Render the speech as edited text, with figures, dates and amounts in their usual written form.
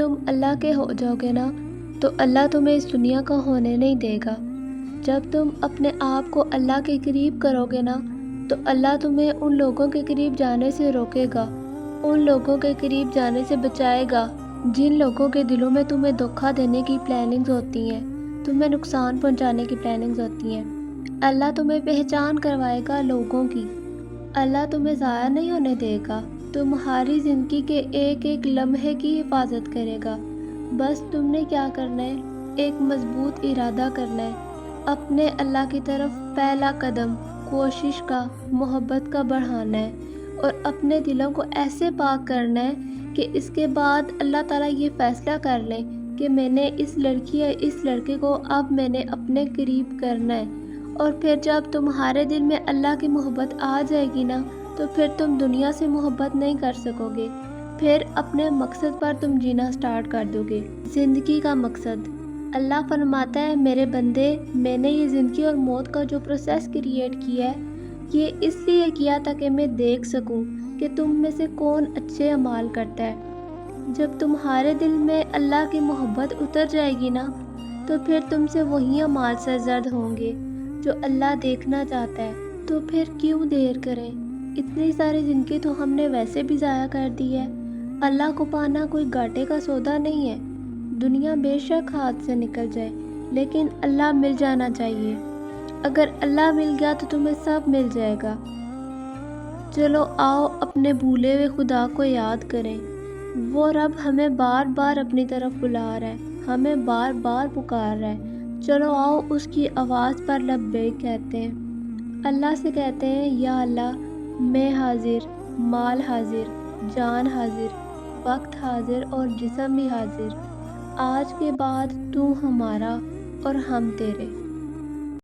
تم اللہ کے ہو جاؤ گے نا تو اللہ تمہیں اس دنیا کا ہونے نہیں دے گا۔ جب تم اپنے آپ کو اللہ کے قریب کرو گے نا تو اللہ تمہیں ان لوگوں کے قریب جانے سے روکے گا، ان لوگوں کے قریب جانے سے بچائے گا جن لوگوں کے دلوں میں تمہیں دھوکہ دینے کی پلاننگز ہوتی ہیں، تمہیں نقصان پہنچانے کی پلاننگز ہوتی ہیں۔ اللہ تمہیں پہچان کروائے گا لوگوں کی۔ اللہ تمہیں ضائع نہیں ہونے دے گا، تمہاری زندگی کے ایک ایک لمحے کی حفاظت کرے گا۔ بس تم نے کیا کرنا ہے، ایک مضبوط ارادہ کرنا ہے، اپنے اللہ کی طرف پہلا قدم کوشش کا، محبت کا بڑھانا ہے اور اپنے دلوں کو ایسے پاک کرنا ہے کہ اس کے بعد اللہ تعالیٰ یہ فیصلہ کر لیں کہ میں نے اس لڑکی یا اس لڑکے کو اب میں نے اپنے قریب کرنا ہے۔ اور پھر جب تمہارے دل میں اللہ کی محبت آ جائے گی نا تو پھر تم دنیا سے محبت نہیں کر سکو گے، پھر اپنے مقصد پر تم جینا سٹارٹ کر دو گے۔ زندگی کا مقصد اللہ فرماتا ہے، میرے بندے، میں نے یہ زندگی اور موت کا جو پروسیس کریٹ کیا ہے یہ اس لیے کیا تاکہ میں دیکھ سکوں کہ تم میں سے کون اچھے اعمال کرتا ہے۔ جب تمہارے دل میں اللہ کی محبت اتر جائے گی نا تو پھر تم سے وہی اعمال سرزد ہوں گے جو اللہ دیکھنا چاہتا ہے۔ تو پھر کیوں دیر کریں، اتنی ساری زندگی تو ہم نے ویسے بھی ضائع کر دی ہے۔ اللہ کو پانا کوئی گھاٹے کا سودا نہیں ہے۔ دنیا بے شک ہاتھ سے نکل جائے لیکن اللہ مل جانا چاہیے۔ اگر اللہ مل گیا تو تمہیں سب مل جائے گا۔ چلو آؤ اپنے بھولے ہوئے خدا کو یاد کریں۔ وہ رب ہمیں بار بار اپنی طرف بلا رہا ہے، ہمیں بار بار پکار رہا ہے۔ چلو آؤ اس کی آواز پر لبیک کہتے ہیں، اللہ سے کہتے ہیں، یا اللہ میں حاضر، مال حاضر، جان حاضر، وقت حاضر اور جسم بھی حاضر۔ آج کے بعد تو ہمارا اور ہم تیرے۔